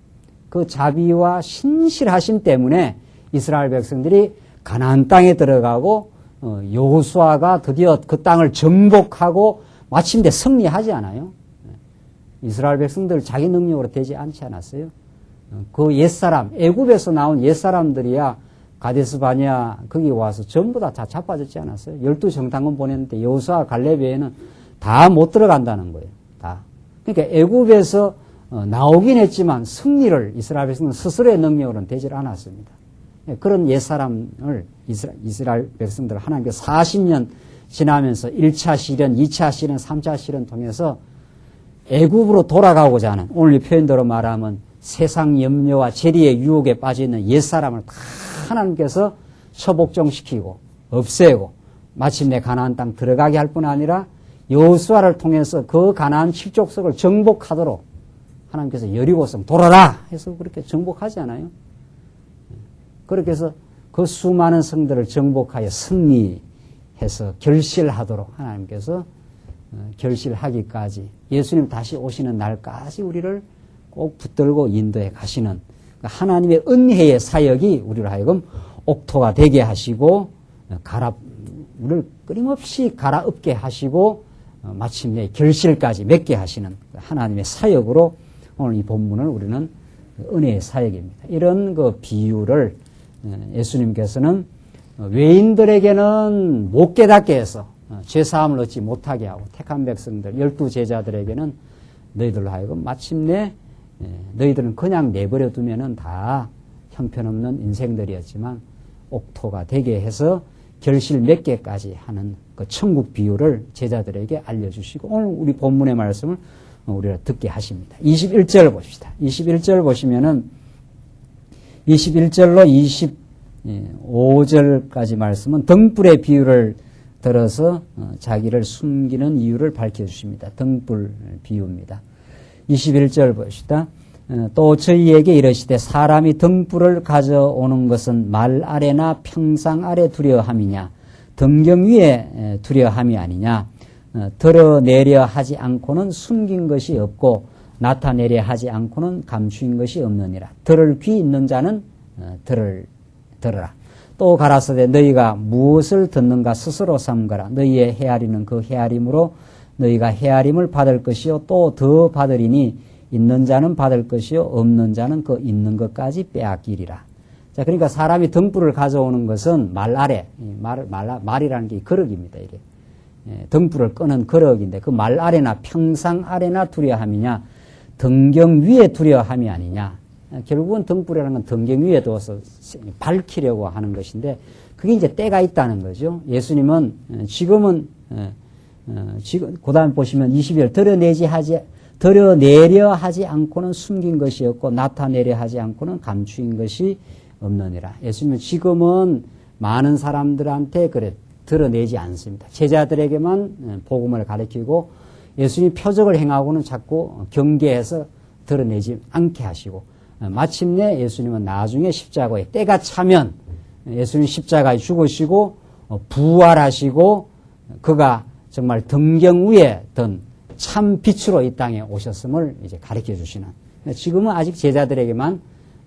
A: 그 자비와 신실하심 때문에 이스라엘 백성들이 가나안 땅에 들어가고 여호수아가 드디어 그 땅을 정복하고 마침내 승리하지 않아요. 이스라엘 백성들 자기 능력으로 되지 않지 않았어요. 그 옛사람, 애굽에서 나온 옛사람들이야 가데스 바냐 거기 와서 전부 다 자빠졌지 않았어요. 12정탐꾼 보냈는데 여호수아 갈렙 외에는 다 못 들어간다는 거예요. 다. 그러니까 애굽에서 나오긴 했지만 승리를 이스라엘 백성은 스스로의 능력으로는 되질 않았습니다. 그런 옛사람을 이스라엘 백성들 하나님께서 40년 지나면서 1차 시련, 2차 시련, 3차 시련 통해서 애굽으로 돌아가고자 하는 오늘 이 표현대로 말하면 세상 염려와 재리의 유혹에 빠져있는 옛사람을 다 하나님께서 처복종시키고 없애고 마침내 가나안 땅 들어가게 할 뿐 아니라 여호수아를 통해서 그 가나안 칠족석을 정복하도록 하나님께서 여리고성 돌아라 해서 그렇게 정복하지 않아요? 그렇게 해서 그 수많은 성들을 정복하여 승리해서 결실하도록 하나님께서 결실하기까지 예수님 다시 오시는 날까지 우리를 꼭 붙들고 인도해 가시는 하나님의 은혜의 사역이 우리로 하여금 옥토가 되게 하시고 우리를 끊임없이 갈아엎게 하시고 마침내 결실까지 맺게 하시는 하나님의 사역으로 오늘 이 본문을 우리는 은혜의 사역입니다. 이런 그 비유를 예수님께서는 외인들에게는 못 깨닫게 해서 죄사함을 얻지 못하게 하고 택한 백성들 12제자들에게는 너희들로 하여금 마침내 너희들은 그냥 내버려 두면은 다 형편없는 인생들이었지만 옥토가 되게 해서 결실 몇 개까지 하는 그 천국 비유를 제자들에게 알려주시고 오늘 우리 본문의 말씀을 우리가 듣게 하십니다. 21절 봅시다. 21절 보시면은 21절로 25절까지 말씀은 등불의 비유를 들어서 자기를 숨기는 이유를 밝혀주십니다. 등불 비유입니다. 21절 봅시다. 또 저희에게 이르시되 사람이 등불을 가져오는 것은 말 아래나 평상 아래 두려함이냐 등경 위에 두려함이 아니냐 드러내려 하지 않고는 숨긴 것이 없고 나타내려 하지 않고는 감추인 것이 없느니라. 들을 귀 있는 자는 들으라. 또 가라사대 너희가 무엇을 듣는가 스스로 삼거라. 너희의 헤아리는 그 헤아림으로 너희가 헤아림을 받을 것이요 또 더 받으리니 있는 자는 받을 것이요 없는 자는 그 있는 것까지 빼앗기리라. 자, 그러니까 사람이 등불을 가져오는 것은 말 아래, 말이라는 게 그릇입니다. 이게 등불을 끄는 그릇인데 그 말 아래나 평상 아래나 두려함이냐 등경 위에 두려함이 아니냐. 결국은 등불이라는 건 등경 위에 두어서 밝히려고 하는 것인데 그게 이제 때가 있다는 거죠. 예수님은 지금 그 다음에 보시면 20절 드러내려 하지 않고는 숨긴 것이 없고 나타내려 하지 않고는 감추인 것이 없느니라. 예수님은 지금은 많은 사람들한테 그래 드러내지 않습니다. 제자들에게만 복음을 가르치고 예수님이 표적을 행하고는 자꾸 경계해서 드러내지 않게 하시고 마침내 예수님은 나중에 십자가에 때가 차면 예수님 십자가에 죽으시고 부활하시고 그가 정말 등경 위에 든 참 빛으로 이 땅에 오셨음을 이제 가르쳐 주시는. 지금은 아직 제자들에게만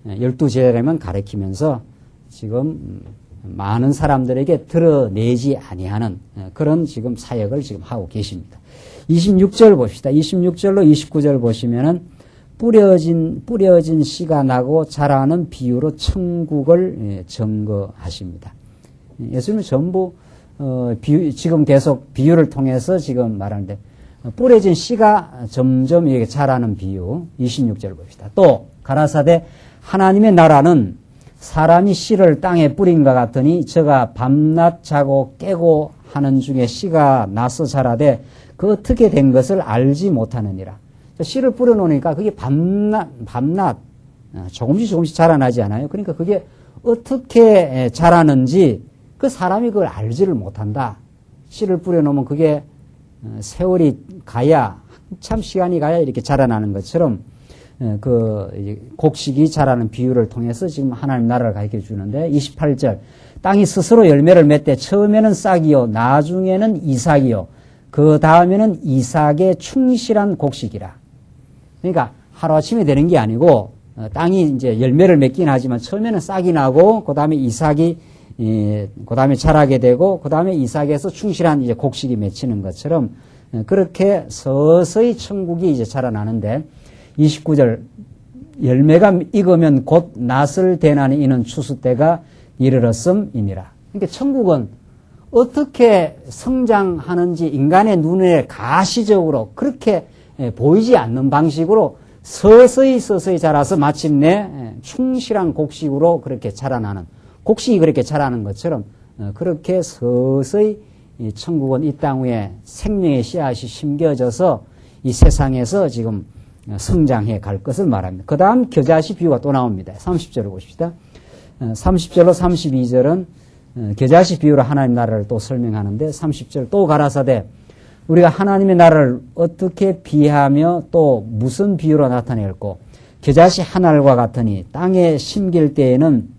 A: 12제자에게만 가르치면서 지금 많은 사람들에게 드러내지 아니하는 그런 지금 사역을 지금 하고 계십니다. 26절 봅시다. 26절로 29절 보시면은 뿌려진 씨가 나고 자라는 비유로 천국을 증거하십니다. 예수님은 전부 지금 계속 비유를 통해서 지금 말하는데 뿌려진 씨가 점점 이렇게 자라는 비유 26절 봅시다. 또 가라사대 하나님의 나라는 사람이 씨를 땅에 뿌린 것 같으니 저가 밤낮 자고 깨고 하는 중에 씨가 나서 자라되 그 어떻게 된 것을 알지 못하느니라. 씨를 뿌려놓으니까 그게 밤낮 조금씩 자라나지 않아요. 그러니까 그게 어떻게 자라는지 그 사람이 그걸 알지를 못한다. 씨를 뿌려놓으면 그게 세월이 가야 한참 시간이 가야 이렇게 자라나는 것처럼 그 곡식이 자라는 비유를 통해서 지금 하나님 나라를 가르쳐 주는데 28절 땅이 스스로 열매를 맺되 처음에는 싹이요 나중에는 이삭이요 그 다음에는 이삭의 충실한 곡식이라. 그러니까 하루아침에 되는 게 아니고 땅이 이제 열매를 맺긴 하지만 처음에는 싹이 나고 그 다음에 이삭이 그 다음에 자라게 되고 그 다음에 이삭에서 충실한 이제 곡식이 맺히는 것처럼 그렇게 서서히 천국이 이제 자라나는데 29절 열매가 익으면 곧 낫을 대나니 이는 추수 때가 이르렀음이니라. 그러니까 천국은 어떻게 성장하는지 인간의 눈에 가시적으로 그렇게 보이지 않는 방식으로 서서히 자라서 마침내 충실한 곡식으로 그렇게 자라나는 곡식이 그렇게 자라는 것처럼 그렇게 서서히 천국은 이 땅 위에 생명의 씨앗이 심겨져서 이 세상에서 지금 성장해 갈 것을 말합니다. 그 다음 겨자씨 비유가 또 나옵니다. 30절을 보십시다. 30절로 32절은 겨자씨 비유로 하나님 나라를 또 설명하는데 30절 또 가라사대 우리가 하나님의 나라를 어떻게 비하며 또 무슨 비유로 나타낼고 겨자씨 한 알과 같으니 땅에 심길 때에는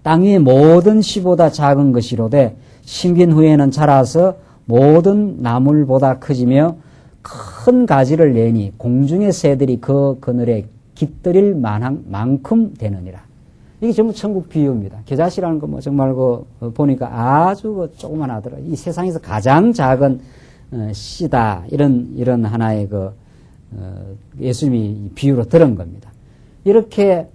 A: 땅 위의 모든 씨보다 작은 것이로되 심긴 후에는 자라서 모든 나물보다 커지며 큰 가지를 내니 공중의 새들이 그 그늘에 깃들일 만큼 되느니라. 이게 전부 천국 비유입니다. 겨자씨라는 거 뭐 정말 보니까 아주 조그만하더라. 이 세상에서 가장 작은 씨다. 이런 하나의 예수님이 비유로 들은 겁니다. 이렇게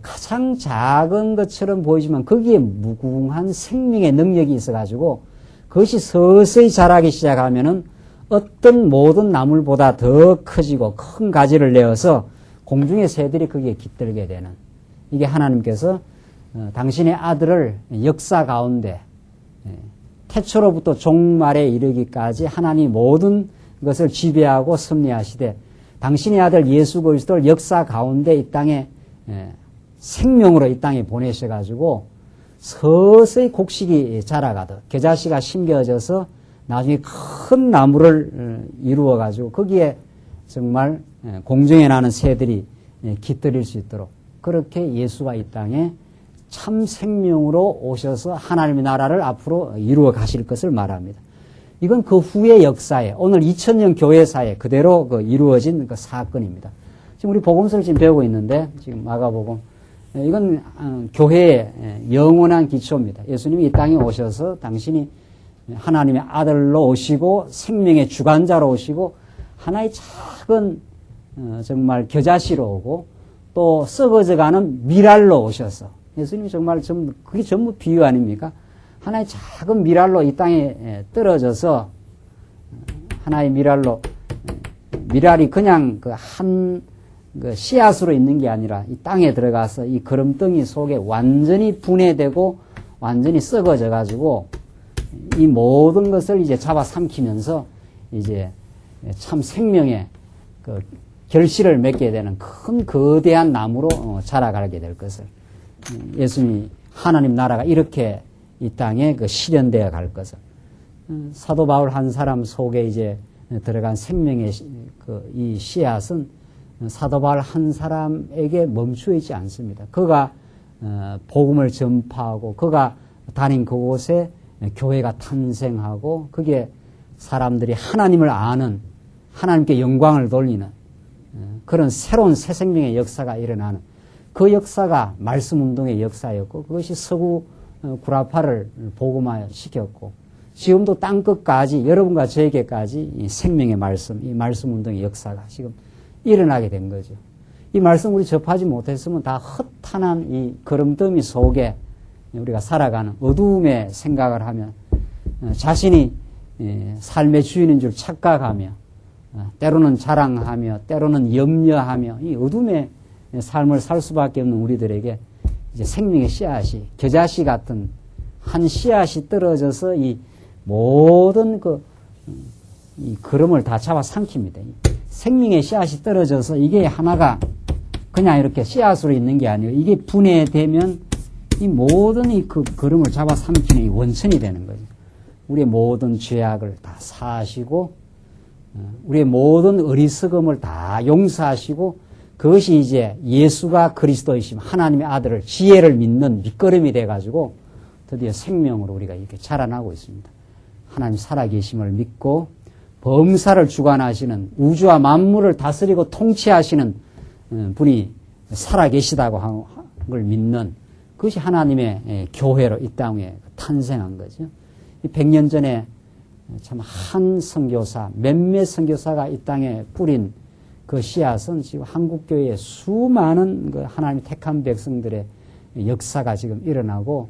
A: 가장 작은 것처럼 보이지만 거기에 무궁한 생명의 능력이 있어가지고 그것이 서서히 자라기 시작하면은 어떤 모든 나물보다 더 커지고 큰 가지를 내어서 공중의 새들이 거기에 깃들게 되는, 이게 하나님께서 당신의 아들을 역사 가운데 태초로부터 종말에 이르기까지 하나님 모든 것을 지배하고 섭리하시되 당신의 아들 예수 그리스도를 역사 가운데 이 땅에 생명으로 이 땅에 보내셔가지고 서서히 곡식이 자라가듯 겨자씨가 심겨져서 나중에 큰 나무를 이루어가지고 거기에 정말 공중에 나는 새들이 깃들일 수 있도록 그렇게 예수가 이 땅에 참 생명으로 오셔서 하나님의 나라를 앞으로 이루어 가실 것을 말합니다. 이건 그 후의 역사에 오늘 2000년 교회사에 그대로 이루어진 그 사건입니다. 지금 우리 복음서를 지금 배우고 있는데 지금 마가복음 이건 교회의 영원한 기초입니다. 예수님이 이 땅에 오셔서 당신이 하나님의 아들로 오시고 생명의 주관자로 오시고 하나의 작은 정말 겨자씨로 오고 또 썩어져가는 미랄로 오셔서 예수님이 정말 그게 전부 비유 아닙니까? 하나의 작은 미랄로 이 땅에 떨어져서 하나의 미랄이 그냥 그 씨앗으로 있는 게 아니라 이 땅에 들어가서 이 거름덩이 속에 완전히 분해되고 완전히 썩어져 가지고 이 모든 것을 이제 잡아삼키면서 이제 참 생명의 그 결실을 맺게 되는 큰 거대한 나무로 자라가게 될 것을 예수님이 하나님 나라가 이렇게 이 땅에 그 실현되어 갈 것을 사도 바울 한 사람 속에 이제 들어간 생명의 이 씨앗은 사도 바울 한 사람에게 멈추어 있지 않습니다. 그가 복음을 전파하고 그가 다닌 그곳에 교회가 탄생하고 그게 사람들이 하나님을 아는 하나님께 영광을 돌리는 그런 새로운 새 생명의 역사가 일어나는 그 역사가 말씀운동의 역사였고 그것이 서구 구라파를 복음화 시켰고 지금도 땅끝까지 여러분과 저에게까지 이 생명의 말씀, 이 말씀운동의 역사가 지금 일어나게 된 거죠. 이 말씀 우리 접하지 못했으면 다 허탄한 이 거름더미 속에 우리가 살아가는 어두움의 생각을 하며 자신이 삶의 주인인 줄 착각하며 때로는 자랑하며 때로는 염려하며 이 어둠의 삶을 살 수밖에 없는 우리들에게 이제 생명의 씨앗이 겨자씨 같은 한 씨앗이 떨어져서 이 모든 이 걸음을 다 잡아 삼킵니다. 생명의 씨앗이 떨어져서 이게 하나가 그냥 이렇게 씨앗으로 있는 게 아니에요. 이게 분해되면 이 모든 이 그 걸음을 잡아 삼키는 이 원천이 되는 거죠. 우리의 모든 죄악을 다 사하시고 우리의 모든 어리석음을 다 용서하시고 그것이 이제 예수가 그리스도이심 하나님의 아들을 지혜를 믿는 밑거름이 돼가지고 드디어 생명으로 우리가 이렇게 자라나고 있습니다. 하나님 살아계심을 믿고 범사를 주관하시는 우주와 만물을 다스리고 통치하시는 분이 살아계시다고 하는 걸 믿는 그것이 하나님의 교회로 이 땅에 탄생한 거죠. 100년 전에 참 한 선교사, 몇몇 선교사가 이 땅에 뿌린 그 씨앗은 지금 한국교회의 수많은 그 하나님 택한 백성들의 역사가 지금 일어나고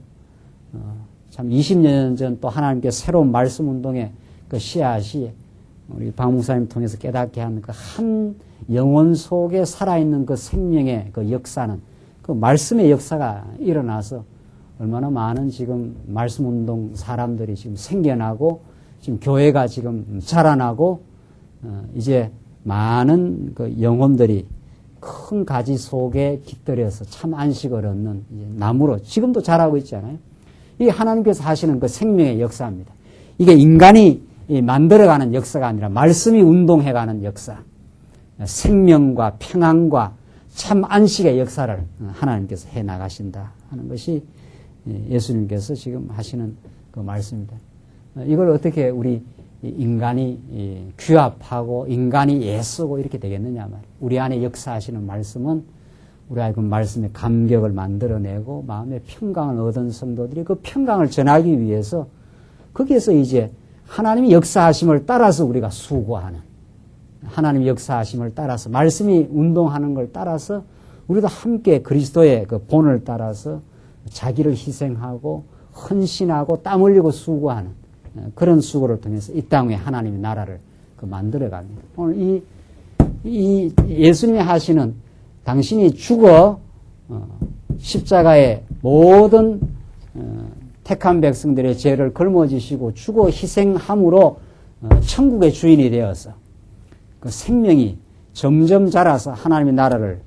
A: 참 20년 전 또 하나님께 새로운 말씀 운동의 그 씨앗이 우리 박 목사님 통해서 깨닫게 한 그 한 영혼 속에 살아있는 그 생명의 그 역사는 그 말씀의 역사가 일어나서 얼마나 많은 지금 말씀 운동 사람들이 지금 생겨나고 지금 교회가 지금 자라나고 이제 많은 그 영혼들이 큰 가지 속에 깃들여서 참 안식을 얻는 나무로 지금도 자라고 있잖아요. 이게 하나님께서 하시는 그 생명의 역사입니다. 이게 인간이 만들어가는 역사가 아니라 말씀이 운동해가는 역사. 생명과 평안과 참 안식의 역사를 하나님께서 해나가신다 하는 것이 예수님께서 지금 하시는 그 말씀입니다. 이걸 어떻게 우리 인간이 규합하고 인간이 애쓰고 이렇게 되겠느냐 말이에요. 우리 안에 역사하시는 말씀은 우리의 그 말씀의 감격을 만들어내고 마음의 평강을 얻은 성도들이 그 평강을 전하기 위해서 거기에서 이제 하나님의 역사하심을 따라서 우리가 수고하는 하나님의 역사하심을 따라서 말씀이 운동하는 걸 따라서 우리도 함께 그리스도의 그 본을 따라서 자기를 희생하고 헌신하고 땀 흘리고 수고하는 그런 수고를 통해서 이 땅에 하나님의 나라를 만들어 갑니다. 오늘 이 예수님이 하시는 당신이 죽어 십자가에 모든 택한 백성들의 죄를 걸머지시고 죽어 희생함으로 천국의 주인이 되어서 그 생명이 점점 자라서 하나님의 나라를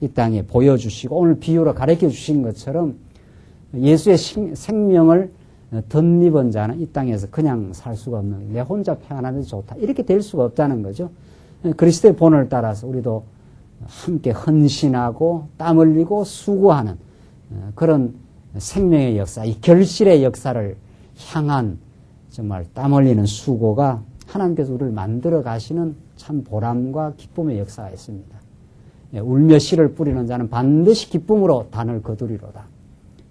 A: 이 땅에 보여주시고 오늘 비유로 가르쳐 주신 것처럼 예수의 생명을 덧입은 자는 이 땅에서 그냥 살 수가 없는, 내 혼자 평안하면 좋다 이렇게 될 수가 없다는 거죠. 그리스도의 본을 따라서 우리도 함께 헌신하고 땀 흘리고 수고하는 그런 생명의 역사, 이 결실의 역사를 향한 정말 땀 흘리는 수고가 하나님께서 우리를 만들어 가시는 참 보람과 기쁨의 역사가 있습니다. 울며 씨를 뿌리는 자는 반드시 기쁨으로 단을 거두리로다.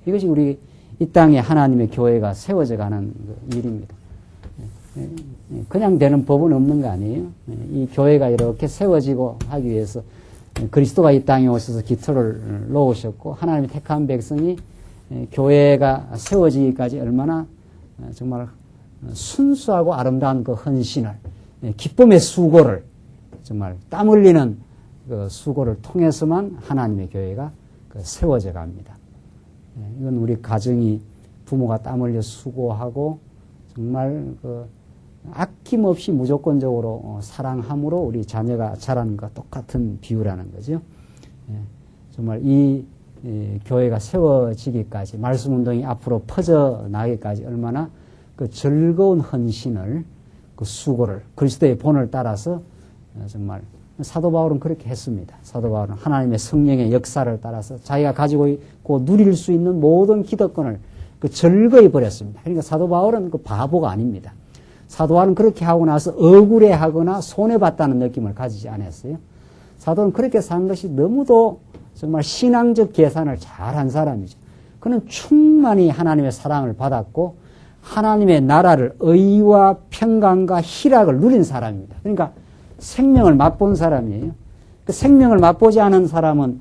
A: 이것이 우리 이 땅에 하나님의 교회가 세워져 가는 일입니다. 그냥 되는 법은 없는 거 아니에요. 이 교회가 이렇게 세워지고 하기 위해서 그리스도가 이 땅에 오셔서 기초를 놓으셨고 하나님의 택한 백성이 교회가 세워지기까지 얼마나 정말 순수하고 아름다운 그 헌신을, 기쁨의 수고를, 정말 땀 흘리는 그 수고를 통해서만 하나님의 교회가 세워져 갑니다. 이건 우리 가정이 부모가 땀 흘려 수고하고 정말 아낌없이 무조건적으로 사랑함으로 우리 자녀가 자라는 것과 똑같은 비유라는 거죠. 정말 이 교회가 세워지기까지, 말씀 운동이 앞으로 퍼져나기까지 얼마나 그 즐거운 헌신을, 그 수고를, 그리스도의 본을 따라서 정말 사도 바울은 그렇게 했습니다. 사도 바울은 하나님의 성령의 역사를 따라서 자기가 가지고 있고 누릴 수 있는 모든 기득권을 즐거이 버렸습니다. 그러니까 사도 바울은 바보가 아닙니다. 사도 바울은 그렇게 하고 나서 억울해하거나 손해봤다는 느낌을 가지지 않았어요. 사도는 그렇게 산 것이 너무도 정말 신앙적 계산을 잘한 사람이죠. 그는 충만히 하나님의 사랑을 받았고 하나님의 나라를 의와 평강과 희락을 누린 사람입니다. 그러니까 생명을 맛본 사람이에요. 그 생명을 맛보지 않은 사람은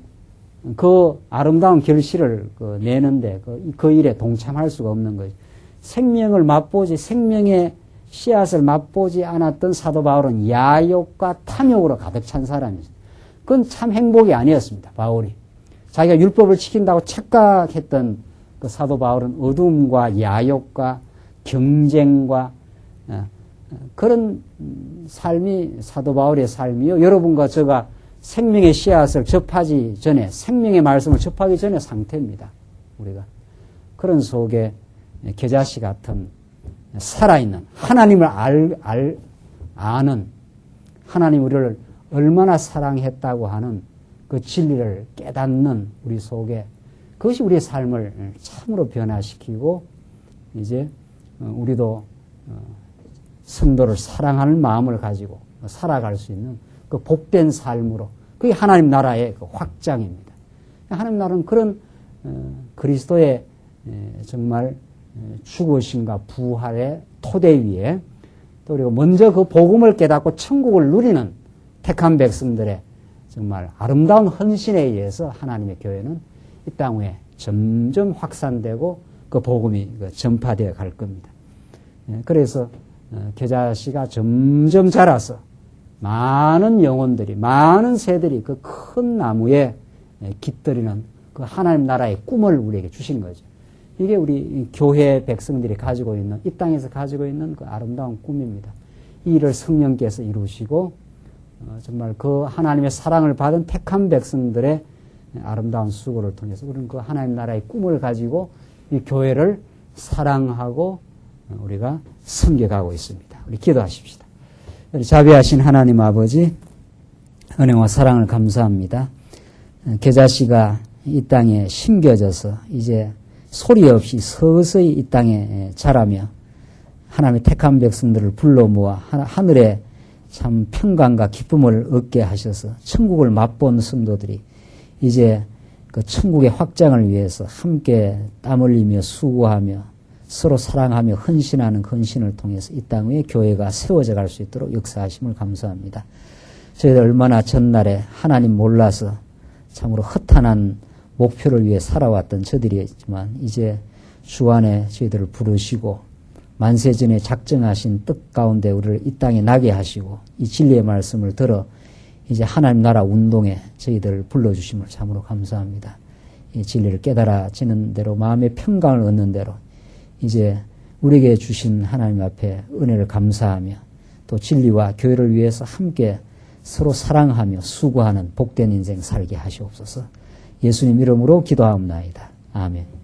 A: 그 아름다운 결실을 내는데 그 일에 동참할 수가 없는 거죠. 생명을 맛보지, 생명의 씨앗을 맛보지 않았던 사도 바울은 야욕과 탐욕으로 가득 찬 사람이죠. 그건 참 행복이 아니었습니다. 바울이. 자기가 율법을 지킨다고 착각했던 그 사도 바울은 어둠과 야욕과 경쟁과 그런 삶이 사도 바울의 삶이요. 여러분과 제가 생명의 씨앗을 접하기 전에, 생명의 말씀을 접하기 전에 상태입니다. 우리가. 그런 속에 겨자씨 같은 살아있는 하나님을 아는, 하나님 우리를 얼마나 사랑했다고 하는 그 진리를 깨닫는 우리 속에, 그것이 우리의 삶을 참으로 변화시키고 이제 우리도 성도를 사랑하는 마음을 가지고 살아갈 수 있는 그 복된 삶으로, 그게 하나님 나라의 그 확장입니다. 하나님 나라는 그런 그리스도의 정말 죽으심과 부활의 토대 위에 또 그리고 먼저 그 복음을 깨닫고 천국을 누리는 택한 백성들의 정말 아름다운 헌신에 의해서 하나님의 교회는 이 땅 위에 점점 확산되고 그 복음이 전파되어 갈 겁니다. 그래서 겨자씨가 점점 자라서 많은 영혼들이, 많은 새들이 그 큰 나무에 깃들이는 그 하나님 나라의 꿈을 우리에게 주신 거죠. 이게 우리 교회 백성들이 가지고 있는, 이 땅에서 가지고 있는 그 아름다운 꿈입니다. 이 일을 성령께서 이루시고 정말 그 하나님의 사랑을 받은 택한 백성들의 아름다운 수고를 통해서 우리는 그 하나님 나라의 꿈을 가지고 이 교회를 사랑하고 우리가 섬겨가고 있습니다. 우리 기도하십시다. 우리 자비하신 하나님 아버지, 은혜와 사랑을 감사합니다. 겨자씨가 이 땅에 심겨져서 이제 소리 없이 서서히 이 땅에 자라며 하나님의 택한 백성들을 불러 모아 하늘에 참 평강과 기쁨을 얻게 하셔서 천국을 맛본 성도들이 이제 그 천국의 확장을 위해서 함께 땀 흘리며 수고하며 서로 사랑하며 헌신하는 헌신을 통해서 이 땅 위에 교회가 세워져 갈 수 있도록 역사하심을 감사합니다. 저희들 얼마나 전날에 하나님 몰라서 참으로 허탄한 목표를 위해 살아왔던 저들이었지만 이제 주 안에 저희들을 부르시고
B: 만세전에 작정하신 뜻 가운데 우리를 이 땅에 나게 하시고 이 진리의 말씀을 들어 이제 하나님 나라 운동에 저희들을 불러주심을 참으로 감사합니다. 이 진리를 깨달아지는 대로 마음의 평강을 얻는 대로 이제 우리에게 주신 하나님 앞에 은혜를 감사하며 또 진리와 교회를 위해서 함께 서로 사랑하며 수고하는 복된 인생 살게 하시옵소서. 예수님 이름으로 기도하옵나이다. 아멘.